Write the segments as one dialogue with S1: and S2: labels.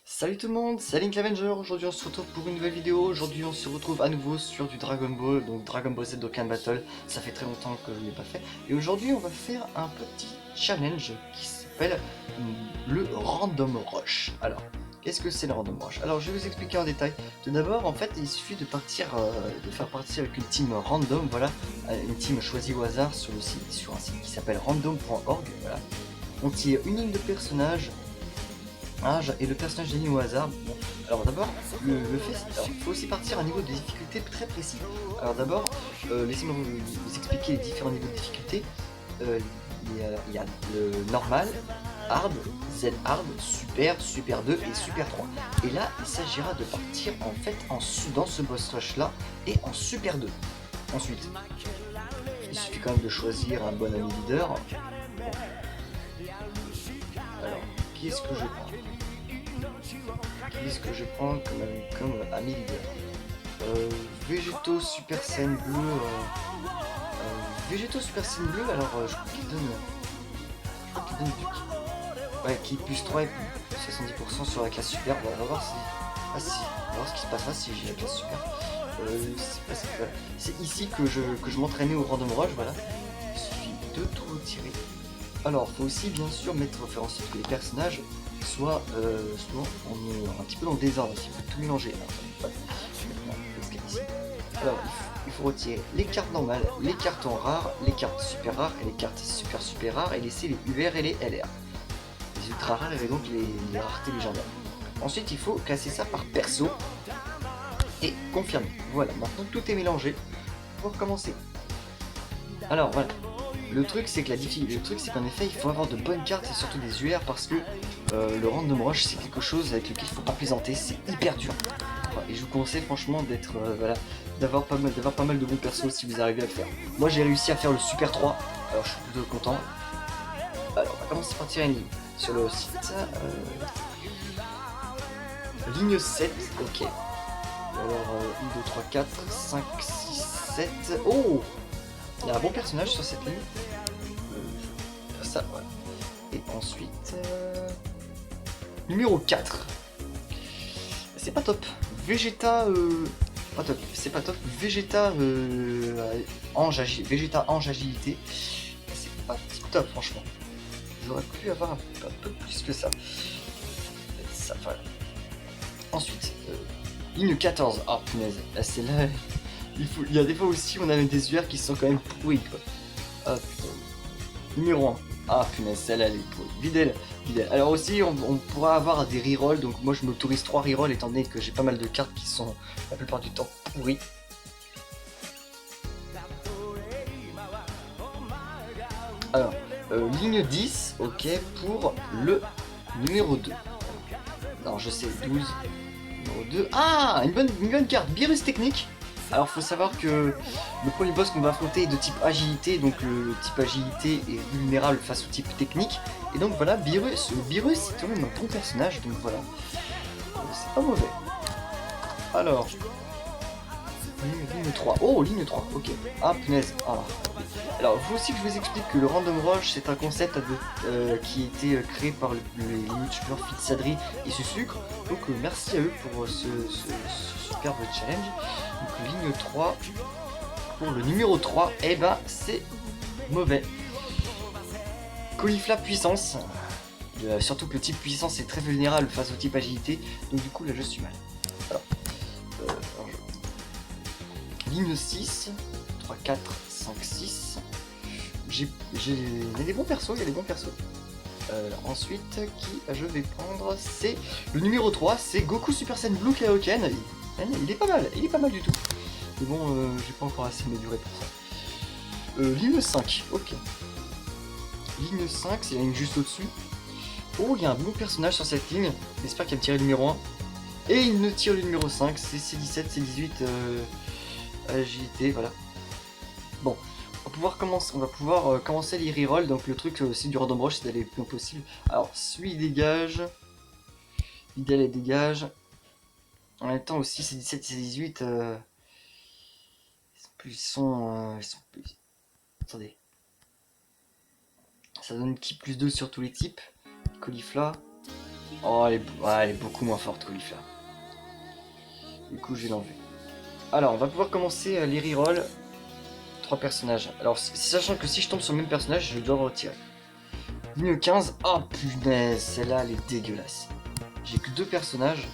S1: Salut tout le monde, c'est Link Avenger. Aujourd'hui on se retrouve pour une nouvelle vidéo. Aujourd'hui on se retrouve à nouveau sur du Dragon Ball, donc Dragon Ball Z Dokkan Battle. Ça fait très longtemps que je ne l'ai pas fait. Et aujourd'hui on va faire un petit challenge qui s'appelle le Random Rush. Alors, qu'est-ce que c'est le Random Rush? Alors je vais vous expliquer en détail. Tout d'abord, en fait, il suffit de partir, de faire partir avec une team random, voilà, une team choisie au hasard sur un site qui s'appelle random.org, voilà. On tire une ligne de personnage et le personnage désigné au hasard. Bon, alors d'abord, il faut aussi partir à un niveau de difficulté très précis. Alors d'abord, laissez-moi vous expliquer les différents niveaux de difficulté. Il y a le normal, hard, Z hard, super, super 2 et super 3. Et là, il s'agira de partir en fait dans ce boss rush là et en super 2. Ensuite, il suffit quand même de choisir un bon ami leader. Bon. Alors, qui est-ce que je prends? Qu'est-ce que je prends comme ami leader? Végétaux Super Saiyan bleu. Végétaux Super Saiyan bleu, alors je crois qu'il donne. Je crois qu'il donne du. Ouais, qui est plus 3 et plus 70% sur la classe super. Bon, on va voir si. Ah si, on va voir ce qui se passera si j'ai la classe super. C'est ici que je m'entraînais au random rush, voilà. Il suffit de tout retirer. Alors, faut aussi bien sûr faire en sorte que les personnages soient un petit peu dans le désordre, si vous tout mélanger. Alors, il faut retirer les cartes normales, les cartes en rare, les cartes super rares et les cartes super super rares et laisser les UR et les LR. Les ultra rares et donc les raretés légendaires. Ensuite, il faut classer ça par perso et confirmer. Voilà, maintenant tout est mélangé pour commencer. Alors voilà, le truc c'est qu'en effet il faut avoir de bonnes cartes et surtout des UR parce que le random rush c'est quelque chose avec lequel il faut pas plaisanter, c'est hyper dur. Et je vous conseille franchement d'être voilà, d'avoir pas mal de bons persos si vous arrivez à le faire. Moi j'ai réussi à faire le super 3, alors je suis plutôt content. Alors on va commencer par tirer une ligne sur le site. Ligne 7, ok. Alors 1, 2, 3, 4, 5, 6, 7. Oh, il y a un bon personnage sur cette ligne. Ça, voilà. Et ensuite, numéro 4. C'est pas top. Vegeta, pas top. C'est pas top. Vegeta, Vegeta ange agilité. C'est pas top, franchement. J'aurais pu avoir un peu plus que ça. Ça, voilà. Ensuite, ligne 14. Ah, punaise. Là, c'est là. Il y a des fois aussi, on a des UR qui sont quand même pourris, quoi. Hop. Numéro 1. Ah punaise, celle-là elle est pourrie. Videl. Alors aussi, on pourra avoir des rerolls, donc moi je m'autorise 3 rerolls étant donné que j'ai pas mal de cartes qui sont la plupart du temps pourries. Alors, ligne 10, ok, pour le numéro 2. Alors je sais, 12, numéro 2. Ah, une bonne carte, Virus Technique. Alors faut savoir que le premier boss qu'on va affronter est de type agilité, donc le type agilité est vulnérable face au type technique. Et donc voilà, Beerus c'est quand même un bon personnage, donc voilà. C'est pas mauvais. Alors, ligne 3. Oh, ligne 3, ok. Ah, punaise. Ah. Alors, il faut aussi que je vous explique que le Random Rush, c'est un concept qui a été créé par les youtubeurs Fitsadri et ce sucre. Donc, merci à eux pour ce superbe challenge. Donc, ligne 3. Pour le numéro 3, eh ben, c'est mauvais. Caulifla puissance. Surtout que le type puissance est très vulnérable face au type agilité. Donc, du coup, là, je suis mal. Alors, ligne 6, 3, 4, 5, 6. Il y a des bons persos, ensuite, qui je vais prendre, c'est le numéro 3, c'est Goku Super Saiyan Blue Kaioken. Il est pas mal du tout. Mais bon, j'ai pas encore assez amélioré pour ça. Ligne 5, ok. Ligne 5, c'est la ligne juste au-dessus. Oh, il y a un bon personnage sur cette ligne. J'espère qu'il va me tirer le numéro 1. Et il me tire le numéro 5, c'est C17, C18, agilité, voilà. Bon, on va pouvoir commencer les rerolls. Donc le truc aussi du random rush, c'est d'aller le plus loin possible. Alors, celui dégage. Vidal et dégage. En même temps aussi, C17, C18, ils sont plus... Attendez. Ça donne qui plus 2 sur tous les types. Caulifla. Oh, elle est beaucoup moins forte qu'Olifla. Du coup, je vais l'enlever. Alors, on va pouvoir commencer les rerolls. 3 personnages. Alors, sachant que si je tombe sur le même personnage, je dois retirer. Ligne 15. Oh punaise, celle-là, elle est dégueulasse. J'ai que 2 personnages.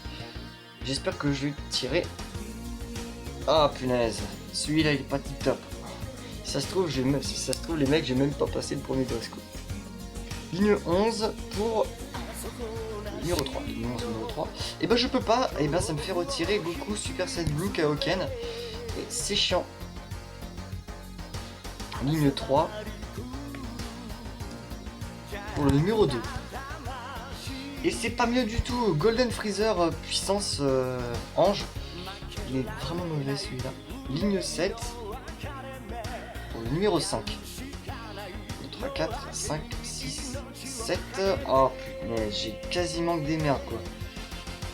S1: J'espère que je vais tirer. Ah punaise, celui-là il est pas tip top. Si ça se trouve, si ça se trouve les mecs, j'ai même pas passé le premier boss quoi. Ligne 11 pour numéro 3. Ligne 11, numéro 3. Et ben je peux pas, et ben ça me fait retirer Goku, Super Saiyan Blue, Kaioken. Et c'est chiant. Ligne 3 pour le numéro 2. Et c'est pas mieux du tout. Golden Freezer puissance ange. Il est vraiment mauvais celui-là. Ligne 7 pour le numéro 5. 3, 4, 5, 6, 7. Oh putain, j'ai quasiment que des merdes quoi.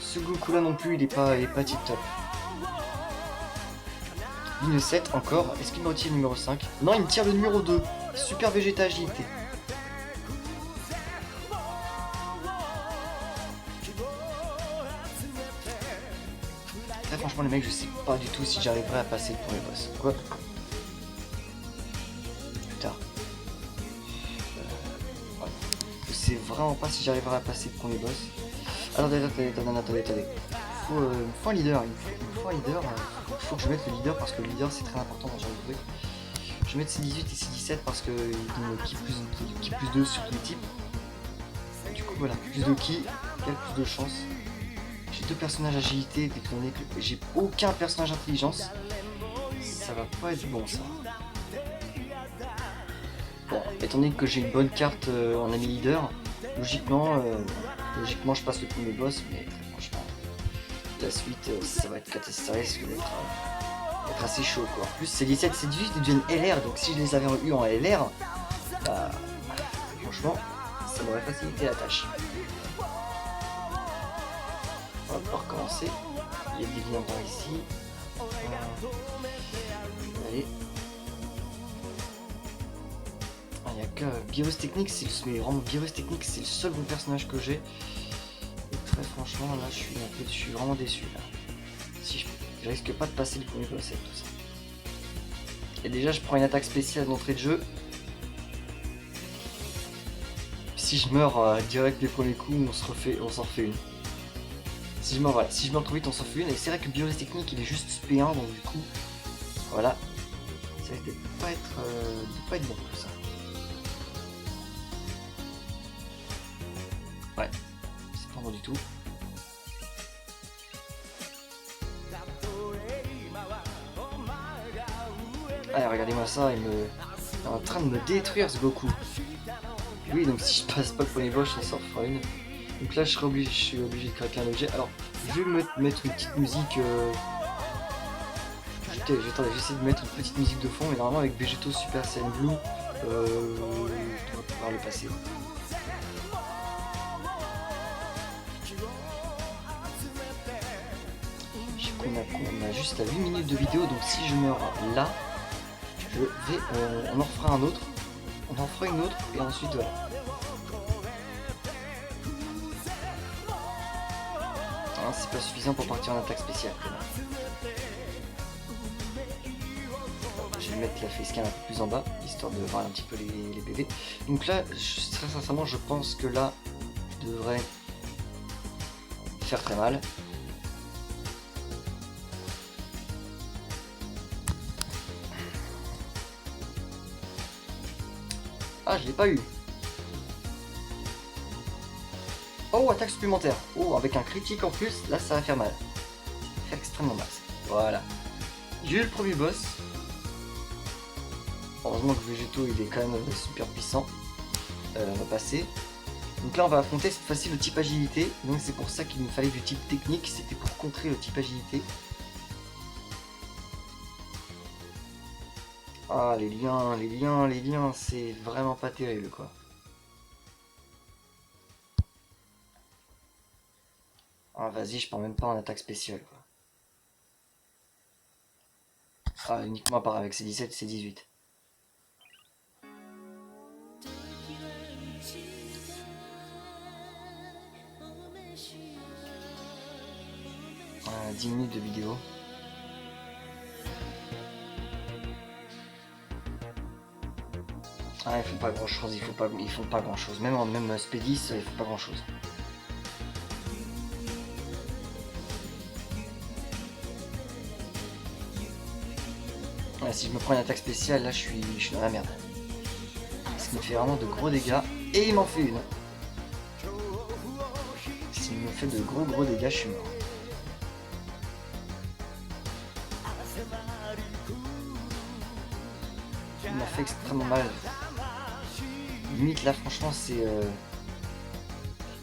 S1: Ce Goku là non plus, il est pas tip top. Ligne 7 encore. Est-ce qu'il me retire le numéro 5? Non, il me tire le numéro 2. Super Vegeta agilité. Très franchement les mecs, je sais pas du tout si j'arriverai à passer le premier boss. Quoi? Putain. Je sais vraiment pas si j'arriverai à passer le premier boss. Alors attendez. Faut un leader, il me faut un leader. Il faut que je mette le leader parce que le leader c'est très important dans ce genre de truc. Je vais mettre C18 et C17 parce que il donne ki plus 2 sur tous les types. Du coup voilà, plus de ki, plus de chance. J'ai 2 personnages agilité, étant donné que j'ai aucun personnage intelligence. Ça va pas être bon ça. Bon, étant donné que j'ai une bonne carte en ami leader, logiquement je passe le premier boss, mais très franchement, la suite ça va être catastrophique, ça va être assez chaud quoi. En plus c'est 17, c'est 18, ils deviennent LR, donc si je les avais eu en LR, bah franchement ça m'aurait facilité la tâche. On va pouvoir recommencer. Il y a des liens par ici. Allez. Il n'y a que Virus Technique, mais vraiment Virus Technique, c'est le seul bon personnage que j'ai. Et très franchement, là, je suis vraiment déçu. Là. Si je risque pas de passer le premier boss avec tout ça. Et déjà, je prends une attaque spéciale d'entrée de jeu. Si je meurs direct les premiers coups, on s'en refait une. Si je meurs trop vite, on s'en fait une. Et c'est vrai que Virus Technique, il est juste P1, donc du coup, voilà. Ça risque de pas être bon pour ça. Ouais, c'est pas bon du tout. Allez, regardez-moi ça, il est en train de me détruire ce Goku. Oui, donc si je passe pas le premier boss, on s'en fera une. Donc là, je suis obligé de craquer un objet. Alors, je vais mettre une petite musique. J'essaie de mettre une petite musique de fond, mais normalement avec Végéto Super Saiyan Blue, je devrais pouvoir le passer. On a juste à 8 minutes de vidéo, donc si je meurs là, on en refera un autre, on en fera une autre, et ensuite voilà. Hein, c'est pas suffisant pour partir en attaque spéciale. Je vais mettre la facecam un peu plus en bas, histoire de voir un petit peu les bébés. Donc là, très sincèrement, je pense que là, je devrais faire très mal. Ah, je l'ai pas eu. Oh, attaque supplémentaire. Oh, avec un critique en plus, là ça va faire mal. Ça va faire extrêmement mal. Voilà. J'ai eu le premier boss. Heureusement que Végéto il est quand même super puissant. On va passer. Donc là on va affronter cette fois-ci le type agilité. Donc c'est pour ça qu'il nous fallait du type technique. C'était pour contrer le type agilité. Ah les liens, c'est vraiment pas terrible quoi. Ah vas-y, je prends même pas en attaque spéciale quoi. Ah uniquement par avec C17 et C18. 10 minutes de vidéo. Ah, ils font pas grand chose, ils font pas grand chose. Même Spedis, ils font pas grand chose. Ouais, si je me prends une attaque spéciale, là je suis dans la merde. Parce qu'il me fait vraiment de gros dégâts. Et il m'en fait une. S'il me fait de gros dégâts, je suis mort. Il m'a fait extrêmement mal. Limite là franchement c'est...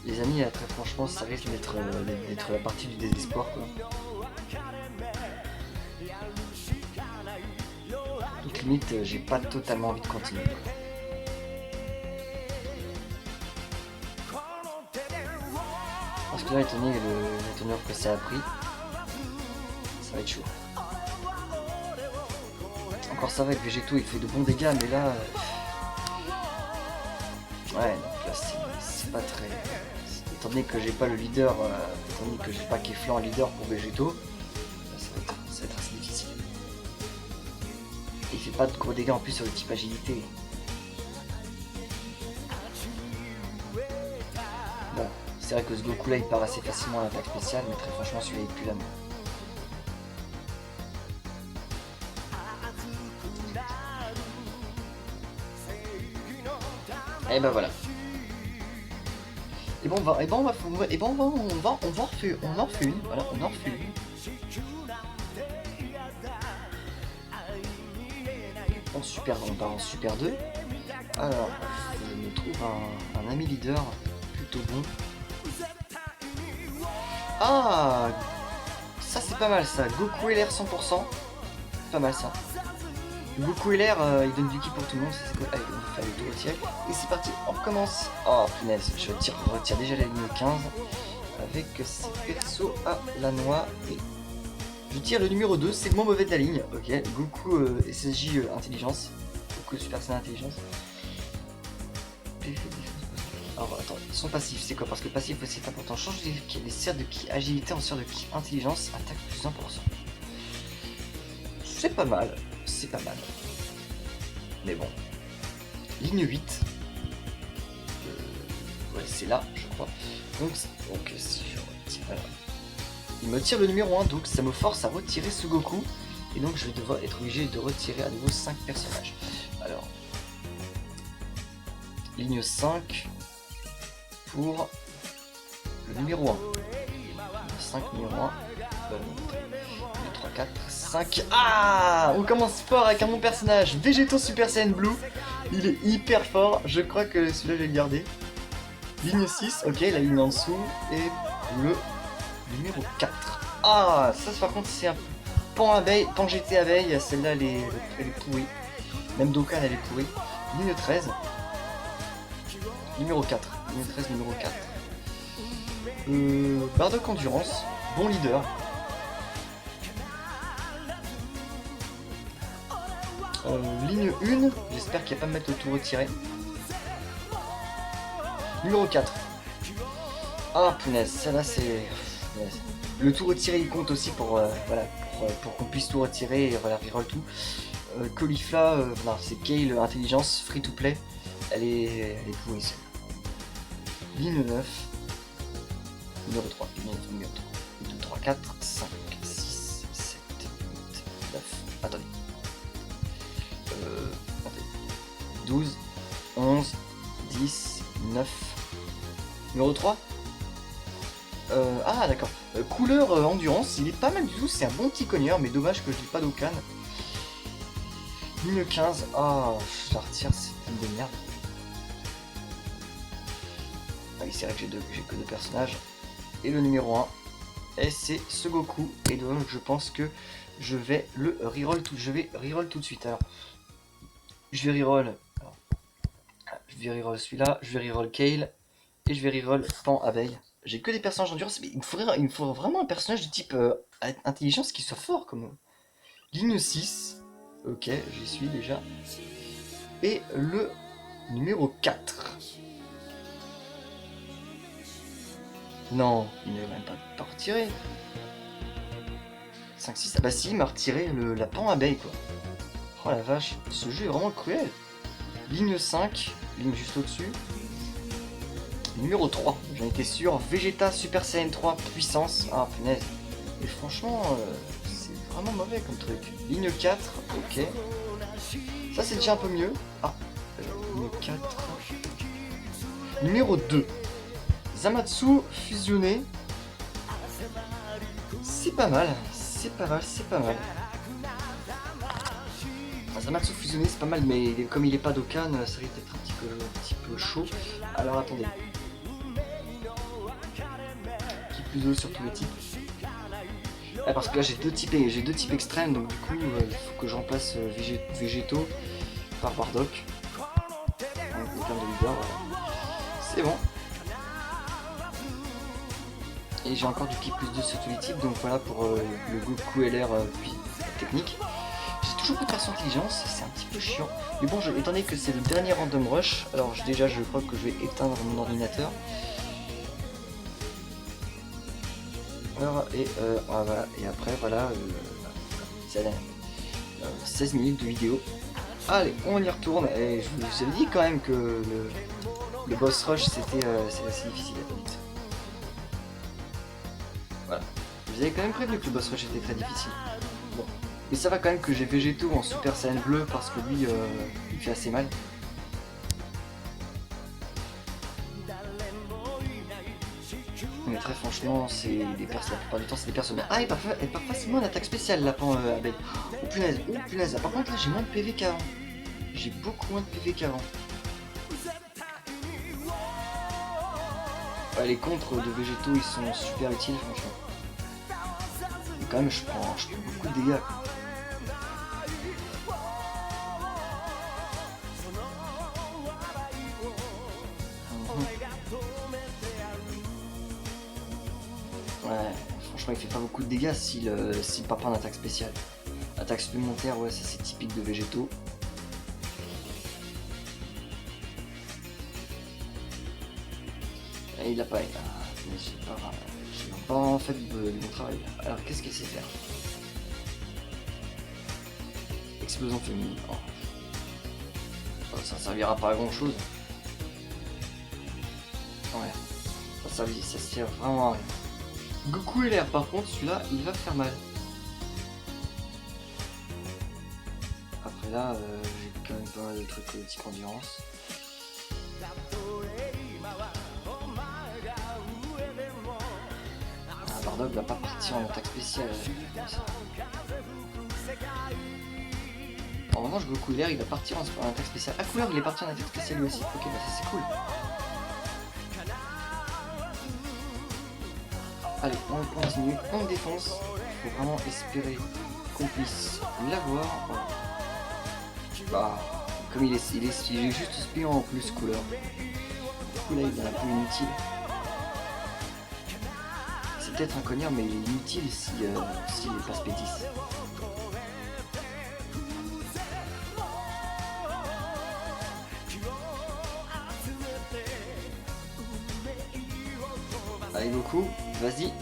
S1: Les amis là très franchement ça risque d'être la partie du désespoir quoi. Donc limite j'ai pas totalement envie de continuer quoi. Parce que là étant donné la teneur que ça a pris, ça va être chaud. Encore ça va avec Végéto il fait de bons dégâts mais là... Ouais donc là c'est pas très... Étant donné que j'ai pas le leader, étant donné que j'ai pas Kefla en leader pour Végéto, ça va être assez difficile. Et il fait pas de gros dégâts en plus sur le type agilité. Bon, c'est vrai que ce Goku là il part assez facilement à l'attaque spéciale, mais très franchement celui-là il pue la main. Et ben voilà. Et bon on en refait une, voilà, on en refait une. En super, on part en super 2. Alors, je me trouve un ami leader plutôt bon. Ah, ça c'est pas mal ça, Goku LR 100%. Pas mal ça. Goku LR, il donne du ki pour tout le monde, c'est cool. Allez, on va faire le tour retirer. Et c'est parti, on recommence. Oh punaise, je retire déjà la ligne 15 avec ces persos à la noix. Et je tire le numéro 2, c'est le moins mauvais de la ligne. Ok, Goku SSJ intelligence. Goku Super Saiyan intelligence. Alors attends, son passif c'est quoi? Parce que le passif aussi est important. Change les serres de ki agilité en serres de ki intelligence, attaque plus 1%. C'est pas mal, c'est pas mal. Mais bon. Ligne 8. Ouais, c'est là, je crois. Donc, si je retire, voilà. Il me tire le numéro 1, donc ça me force à retirer ce Goku. Et donc je vais devoir être obligé de retirer à nouveau 5 personnages. Alors, ligne 5 pour le numéro 1. 5 numéro 1. 3, 4, 5. Ah, on commence fort avec un bon personnage. Végéto Super Saiyan Blue. Il est hyper fort. Je crois que celui-là, je vais le garder. Ligne 6. Ok, la ligne en dessous. Et le numéro 4. Ah, ça par contre, c'est un Pan GT abeille. Celle-là, elle est pourrie. Même Dokkan, elle est pourrie. Ligne 13. Numéro 4. Ligne 13, numéro 4. Bardock Endurance. Bon leader. Ligne 1, j'espère qu'il n'y a pas me mettre le tout retiré. Numéro 4. Ah punaise, celle-là c'est... Le tout retiré il compte aussi pour, voilà, pour qu'on puisse tout retirer et voilà, reroll tout. Caulifla, voilà, c'est Kale Intelligence, free to play. Elle est pourrie celle-là. Ligne 9. Numéro 3. Numéro 3. 2, 3, 4, 5, 6, 7, 8, 9. Attendez. 12, 11, 10, 9. Numéro 3. Ah d'accord. Couleur endurance, il est pas mal du tout, c'est un bon petit cogneur, mais dommage que je n'ai pas d'Okkan. Ligne 15, ah, je la retire, c'est une de merde. Ah oui, c'est vrai que j'ai que deux personnages. Et le numéro 1, et c'est ce Goku, et donc je pense que je vais le reroll tout de suite. Alors, je vais reroll. Je vais reroll celui-là, je vais reroll Kale, et je vais reroll Pan Abeille. J'ai que des personnages endurance, mais il me faut vraiment un personnage de type intelligence qui soit fort comme... Ligne 6, ok, j'y suis déjà. Et le numéro 4. Non, il ne va même pas retirer. 5-6. Ah bah si, il m'a retiré la pan abeille quoi. Oh la vache, ce jeu est vraiment cruel. Ligne 5, ligne juste au-dessus. Numéro 3, j'en étais sûr. Vegeta Super Saiyan 3 puissance. Ah punaise. Et franchement, c'est vraiment mauvais comme truc. Ligne 4, ok. Ça c'est déjà un peu mieux. Ah, ligne 4. Numéro 2. Zamatsu fusionné. C'est pas mal, c'est pas mal, c'est pas mal. Zamatsu fusionné c'est pas mal, mais comme il est pas Dokkan, ça risque d'être un petit peu chaud. Alors attendez. Qui plus 2 sur tous les types. Ah, parce que là j'ai deux types extrêmes, donc du coup il faut que je remplace Végétaux par Bardock. Donc plein de leader, voilà. C'est bon. Et j'ai encore du Ki plus 2 sur tous les types, donc voilà pour le Goku LR puis technique. J'ai toujours pas de perso intelligence, c'est un petit peu chiant. Mais bon, étant donné que c'est le dernier random rush, alors déjà je crois que je vais éteindre mon ordinateur. Alors, et voilà, et après voilà, c'est 16 minutes de vidéo. Allez, on y retourne, et je vous avais dit quand même que le boss rush c'était assez difficile à vite. Voilà. Je vous avais quand même prévenu que le boss rush était très difficile. Bon. Mais ça va quand même que j'ai Végétaux en Super Saiyan bleu parce que lui il fait assez mal. Mais très franchement, c'est des persos, la plupart du temps c'est des persos. Ah, elle part facilement en attaque spéciale la pan abeille. Oh punaise, oh punaise. Par contre là j'ai moins de PV qu'avant. J'ai beaucoup moins de PV qu'avant. Ouais, les contres de Végétaux ils sont super utiles franchement. Et quand même je prends beaucoup de dégâts. Ouais, franchement il fait pas beaucoup de dégâts s'il part pas en attaque spéciale. Attaque supplémentaire, ouais, ça c'est typique de Végétaux. Et il a pas... mais j'ai pas en fait de mon travail. Alors qu'est-ce qu'il sait faire? Explosion féminine. Oh. Ça servira pas à grand chose. Ouais. Ça sert vraiment à rien. Goku LR par contre, celui-là, il va faire mal. Après là, j'ai quand même pas mal de trucs type endurance. Bardock va pas partir en attaque spéciale. En revanche, Goku LR il va partir en attaque spéciale. Ah, couleur il est parti en attaque spéciale lui aussi. Ok, bah ça c'est cool. Allez, on continue, on défonce. Il faut vraiment espérer qu'on puisse l'avoir. Bah, comme il est juste spion en plus couleur. Du coup là il est un peu inutile. C'est peut-être un cognard mais il est inutile s'il est pas spétis. Allez Goku, vas-y.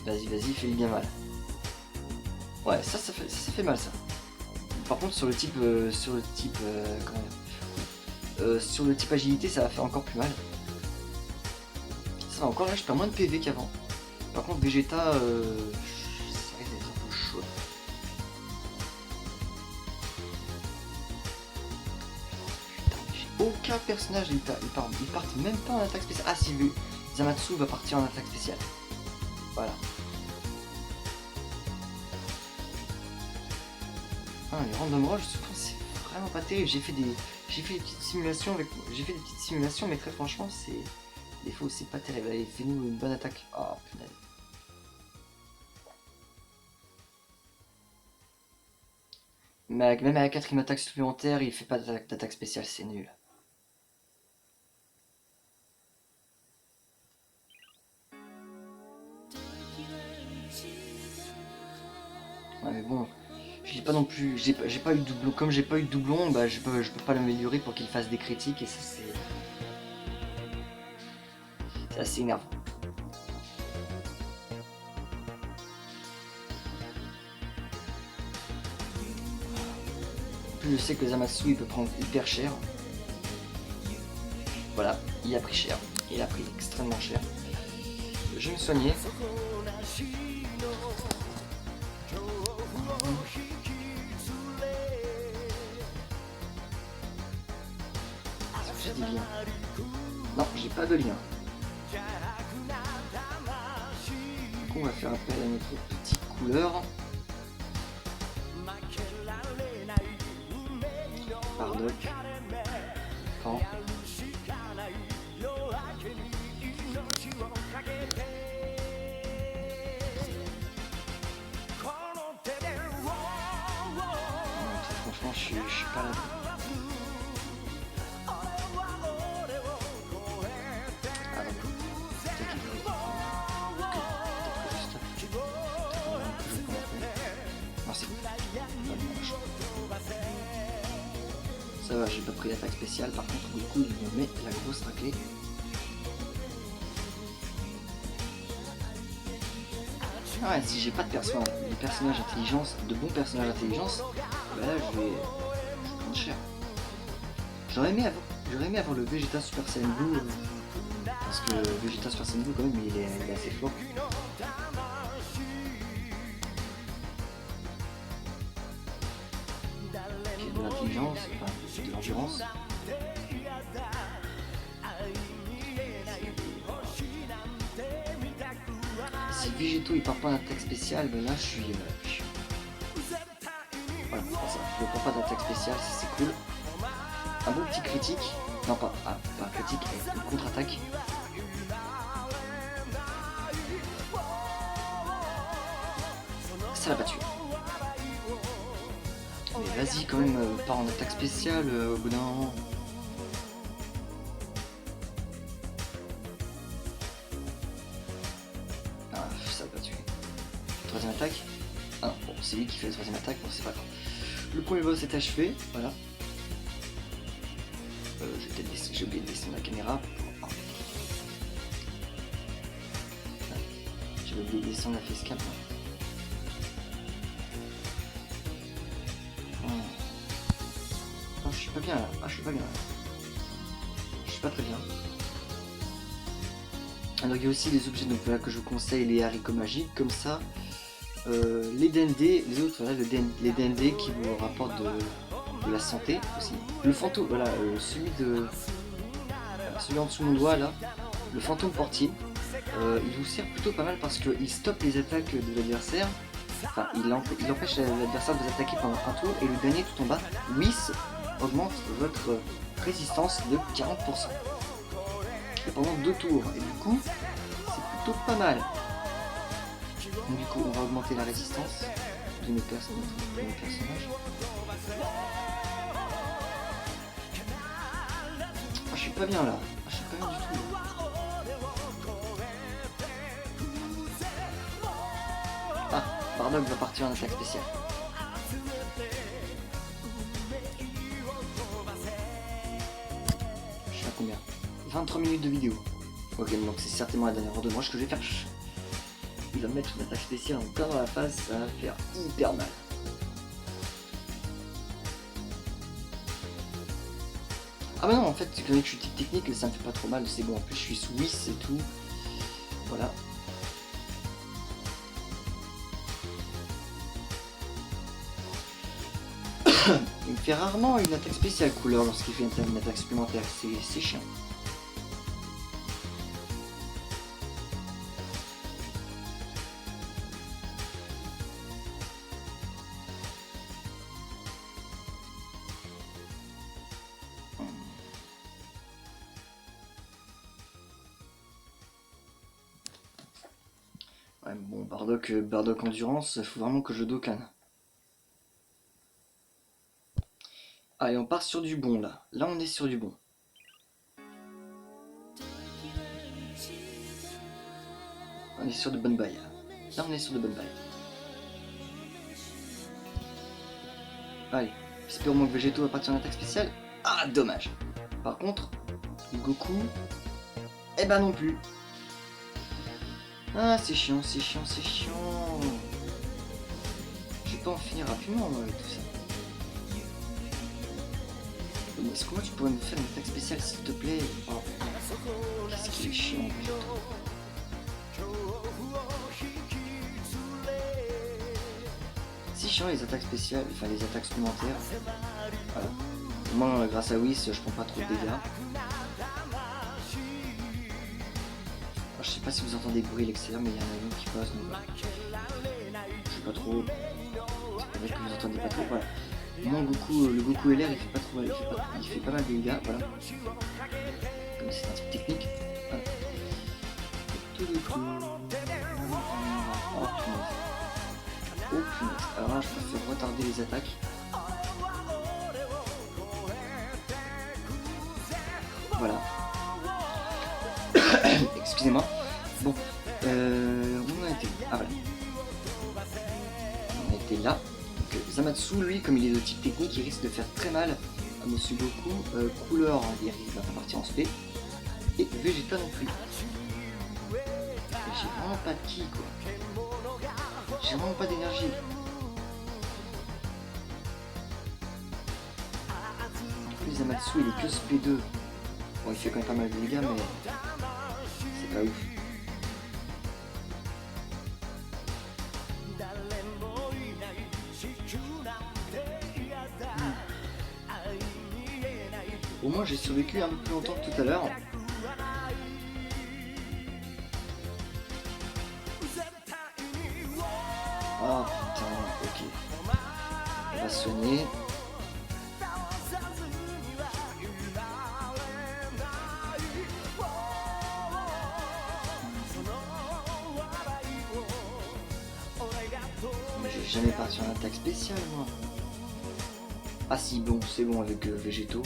S1: Vas-y, fais-lui bien mal. Ouais, ça fait mal ça. Par contre sur le type sur le type agilité ça va faire encore plus mal. Ça va encore là je perds moins de PV qu'avant. Par contre Vegeta ça risque d'être un peu chaud. Aucun personnage ils partent même pas en attaque spéciale. Ah si, Zamatsu va partir en attaque spéciale. Voilà. Ah, les random rush, c'est vraiment pas terrible. J'ai fait des petites simulations mais très franchement des fois c'est pas terrible. Allez, fais-nous une bonne attaque. Oh punaise. Même à la 4ème attaque supplémentaire, il fait pas d'attaque spéciale, c'est nul. Ouais mais bon, j'ai pas non plus, j'ai pas eu de doublon, comme j'ai pas eu de doublon, bah je peux pas l'améliorer pour qu'il fasse des critiques et ça c'est assez énervant. je sais que Zamasu il peut prendre hyper cher. Voilà, il a pris cher. Il a pris extrêmement cher. Je vais me soigner. J'ai des liens. Non, j'ai pas de lien. Donc on va faire appel à notre petite couleur. Bardock. Quand franchement, je suis pas là. Ah non. Non, c'est bon. Ça va, j'ai pas pris l'attaque spéciale. Par contre, du coup, il me met la grosse raclée. Ah ouais, si j'ai pas de personnages intelligence, de bons personnages intelligence, bah là je vais prendre cher. J'aurais aimé avoir le Vegeta Super Saiyan Blue, parce que Vegeta Super Saiyan Blue quand même il est assez fort. Il y a de l'intelligence, enfin de l'endurance. Si Végéto il part pas d'attaque spéciale, ben là je suis... Voilà, ça, je ne prends pas d'attaque spéciale, c'est cool. Un beau petit critique. Non pas critique, une contre-attaque. Ça l'a pas tué. Mais vas-y quand même, pas en attaque spéciale au bout d'un moment. Ah, ça l'a pas tué. Troisième attaque. Ah non, bon, c'est lui qui fait la troisième attaque, bon c'est pas grave. Le premier boss est achevé, voilà. J'ai oublié de descendre la caméra. J'ai oublié de descendre la facecam. Oh, je suis pas bien là. Ah, je suis pas bien là. Je suis pas très bien. Alors il y a aussi les objets donc, voilà, que je vous conseille, les haricots magiques, comme ça. Les DND, les autres, voilà, les DND qui vous rapportent de la santé aussi. Le fantôme, voilà, celui en dessous de mon doigt là, le fantôme portier, il vous sert plutôt pas mal parce qu'il stoppe les attaques de l'adversaire. Enfin, il empêche l'adversaire de vous attaquer pendant un tour, et le dernier tout en bas, Whis, augmente votre résistance de 40%. Et pendant 2 tours, et du coup, c'est plutôt pas mal. Donc du coup, on va augmenter la résistance de nos personnages. Ah, je suis pas bien là. Ah, je suis pas bien du tout. Ah, Bardock va partir en attaque spéciale. Je suis à combien? 23 minutes de vidéo. Ok, donc c'est certainement la dernière heure de manche que je vais faire. Il va me mettre une attaque spéciale en plein dans la face, ça va faire hyper mal. Ah bah non, en fait, vu que je suis technique, ça me fait pas trop mal, c'est bon, en plus je suis Swiss et tout. Voilà. Il me fait rarement une attaque spéciale couleur lorsqu'il fait une attaque supplémentaire, c'est chiant. Ouais, bon, Bardock Endurance, faut vraiment que je docane. Allez, on part sur du bon là. Là, on est sur du bon. On est sur de bonnes bails. Là, on est sur de bonnes bails. Allez, espérons que Végéto va partir en attaque spéciale. Ah, dommage. Par contre, Goku, eh ben non plus. Ah, c'est chiant, c'est chiant, c'est chiant. Je vais pas en finir rapidement, moi, avec tout ça. Est-ce que moi tu pourrais me faire une attaque spéciale s'il te plaît? Oh, qu'est-ce qu'il est chiant. Si chiant les attaques spéciales, enfin les attaques supplémentaires. Voilà. Moi grâce à Whis je prends pas trop de dégâts. Alors, je sais pas si vous entendez des bruits à l'extérieur mais il y a un avion qui passe donc je sais pas trop. C'est vrai que vous entendez pas trop, voilà. Moi Goku, le Goku LR il fait pas trop mal, il fait pas mal de dégâts, voilà. Comme c'est un type technique. Voilà. Oh punaise. Oh punaise. Alors là je préfère retarder les attaques. Voilà. Excusez-moi. Bon. On a été. Ah voilà. On a été là. Donc, Zamatsu, lui, comme il est de type technique, il risque de faire très mal à Monsieur Goku. Couleur, il risque de partir en spé. Et Vegeta non plus. J'ai vraiment pas de ki quoi. J'ai vraiment pas d'énergie. En plus Zamatsu il est que SP2. Bon il fait quand même pas mal de dégâts mais c'est pas ouf. Au moins j'ai survécu un peu plus longtemps que tout à l'heure. Ah putain, ok. On va soigner. Mais je vais jamais partir en attaque spéciale moi. Ah si bon, c'est bon avec Végétaux.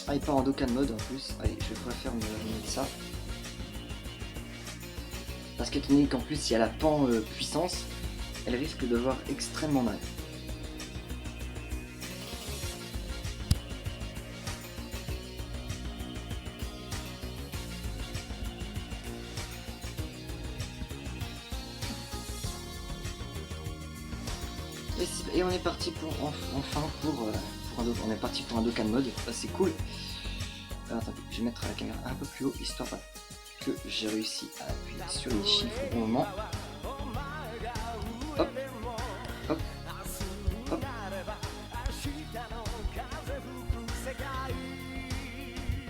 S1: Ah il part en Dokkan mode en plus. Allez, je préfère me mettre ça. Parce qu'étant donné qu'en plus si elle a pan puissance, elle risque de voir extrêmement mal. Et on est parti pour enfin pour on est parti pour un Dokkan mode, ça c'est cool. Alors, attendez, je vais mettre la caméra un peu plus haut histoire que j'ai réussi à appuyer sur les chiffres au bon moment. Hop, hop, hop.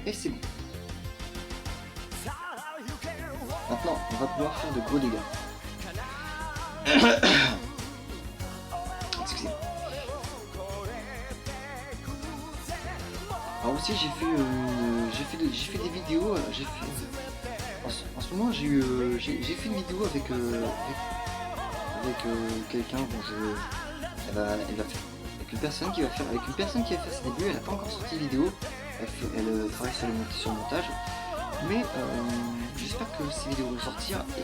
S1: Et c'est bon. Maintenant, on va pouvoir faire de gros dégâts. Excusez-moi. Alors aussi j'ai fait des vidéos, en ce moment j'ai fait une vidéo avec quelqu'un dont elle va faire avec une personne qui va faire ses débuts. Elle n'a pas encore sorti de vidéo, elle travaille sur le montage, mais j'espère que ces vidéos vont sortir et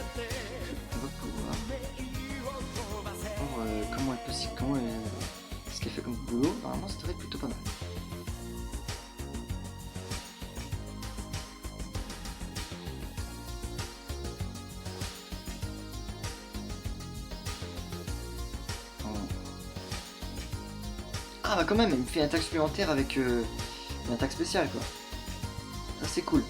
S1: on va pouvoir voir comment elle peut s'y ce qu'elle fait comme boulot. Normalement ça devrait être plutôt pas mal. Ah bah quand même, il me fait une attaque supplémentaire avec une attaque spéciale quoi. Ça c'est cool.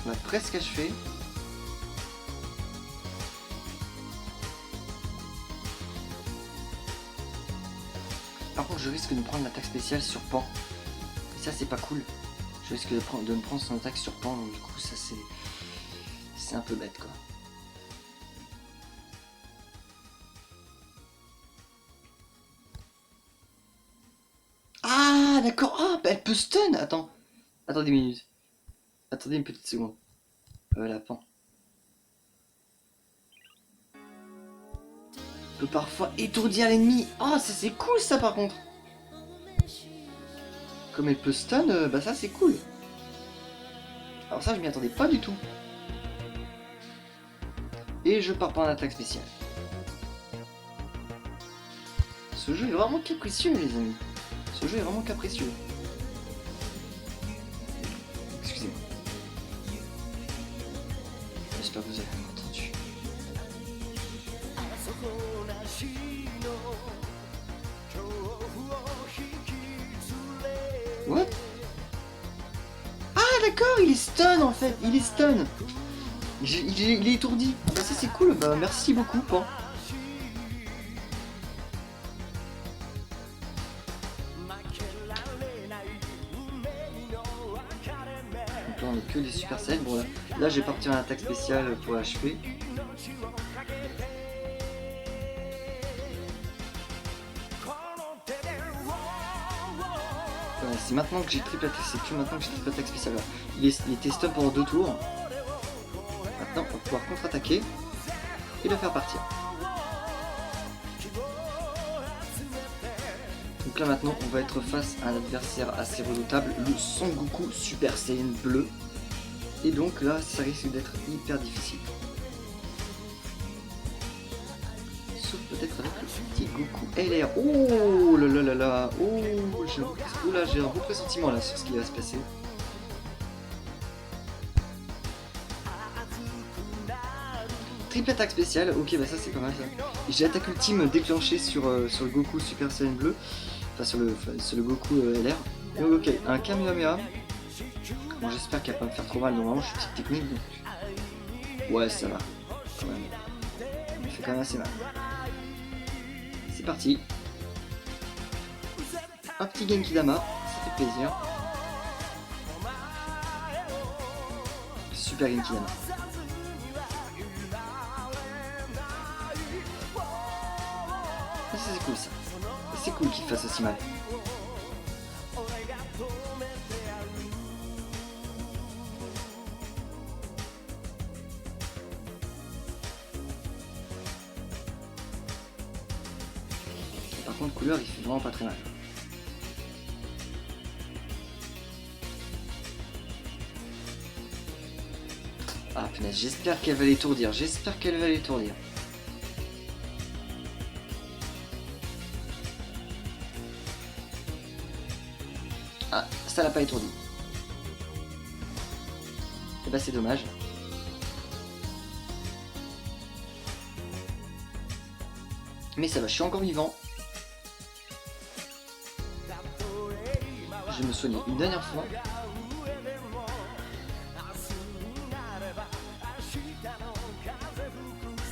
S1: On a presque achevé. Par contre je risque de prendre l'attaque spéciale sur Pan. Et ça c'est pas cool. Je risque de me prendre son attaque sur Pan, donc du coup ça c'est un peu bête quoi. Ah d'accord, ah bah elle peut stun. Attendez une minute. Attendez une petite seconde. La Pan. Peut parfois étourdir l'ennemi. Ah ça c'est cool ça par contre. Comme elle peut stun, bah ça c'est cool. Alors ça je m'y attendais pas du tout. Et je pars par l'attaque spéciale. Ce jeu est vraiment capricieux les amis. Ce jeu est vraiment capricieux. Excusez-moi. J'espère que vous avez entendu. What? Ah d'accord, il est stun en fait, il est stun. Il est étourdi. Ah bah ça c'est cool, bah merci beaucoup Pan. Donc là on a que des Supercell. Bon là je vais partir en attaque spéciale pour l'achever. Voilà, c'est maintenant que j'ai triple attaque, c'est plus maintenant que j'ai triple attaque spéciale. Il était stun pendant 2 tours. Maintenant on va pouvoir contre-attaquer et le faire partir. Donc là maintenant on va être face à un adversaire assez redoutable, le Son Goku Super Saiyan bleu. Et donc là ça risque d'être hyper difficile. Sauf peut-être avec le petit Goku LR. Oh là là là là. Oh là j'ai un beau pressentiment là sur ce qui va se passer. Triple attaque spéciale, ok bah ça c'est pas mal ça. J'ai attaque ultime déclenché sur le Goku Super Saiyan bleu. Enfin sur le Goku LR. Donc ok, un Kamehameha. Bon j'espère qu'elle va pas me faire trop mal, normalement je suis petite technique donc... Ouais ça va, quand même. Il fait quand même assez mal. C'est parti. Un petit Genkidama, ça fait plaisir. Super Genkidama. C'est cool ça. C'est cool qu'il fasse aussi mal. Par contre couleur il fait vraiment pas très mal. Ah punaise, j'espère qu'elle va l'étourdir, j'espère qu'elle va l'étourdir. Ah, ça l'a pas étourdi. Et bah c'est dommage. Mais ça va, je suis encore vivant. Je vais me soigner une dernière fois.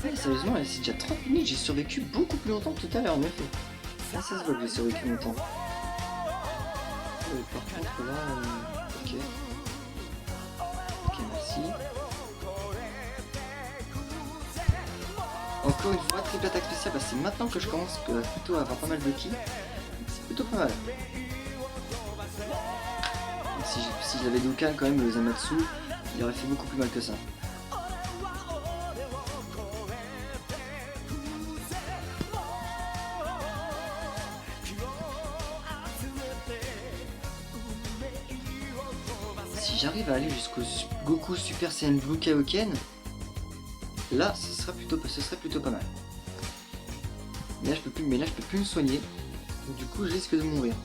S1: Ouais, sérieusement, c'est déjà 30 minutes, j'ai survécu beaucoup plus longtemps que tout à l'heure en effet. Ah, ça se voit que j'ai survécu longtemps. Par contre là, ok. Ok, merci. Encore une fois, triple attaque spéciale, bah, c'est maintenant que je commence plutôt à avoir pas mal de kills. C'est plutôt pas mal. Si j'avais Dokkan quand même, le Zamatsu, il aurait fait beaucoup plus mal que ça. Si j'arrive à aller jusqu'au Goku Super Saiyan Blue Kaioken, là ce serait plutôt pas mal. Mais là je peux plus me soigner. Donc, du coup je risque de mourir.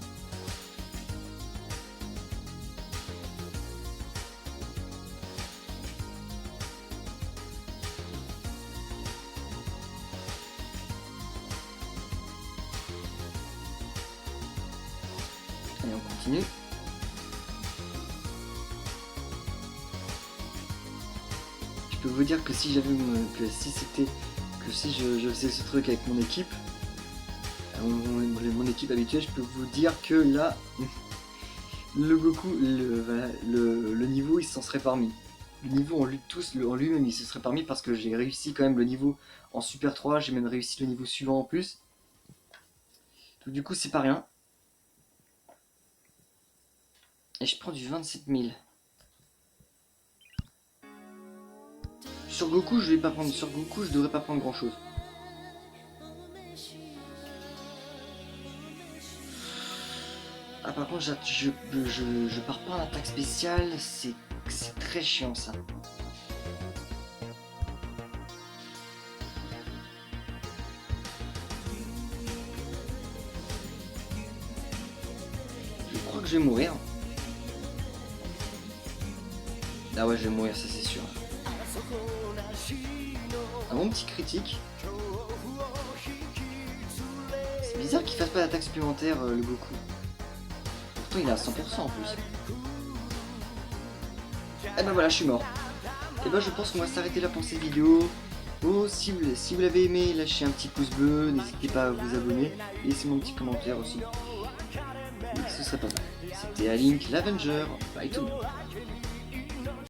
S1: Allez on continue. Je peux vous dire que si j'avais si je faisais ce truc avec mon équipe, mon équipe habituelle, je peux vous dire que là le Goku, le niveau il s'en serait parmi. Le niveau en lui-même il se serait parmi parce que j'ai réussi quand même le niveau en Super 3, j'ai même réussi le niveau suivant en plus. Donc du coup c'est pas rien. Et je prends du 27 000. Sur Goku, je devrais pas prendre grand chose. Ah par contre, je pars pas en attaque spéciale, c'est très chiant ça. Je crois que je vais mourir. Ah ouais, je vais mourir, ça c'est sûr. Un bon petit critique. C'est bizarre qu'il fasse pas d'attaque supplémentaire le Goku. pourtant il est à 100% en plus. Et ben voilà, je suis mort. Et ben je pense qu'on va s'arrêter là pour cette vidéo. Oh, si vous l'avez aimé, lâchez un petit pouce bleu, n'hésitez pas à vous abonner, et laissez mon petit commentaire aussi. Ce serait pas mal. C'était Alink l'Avenger, bye tout le monde.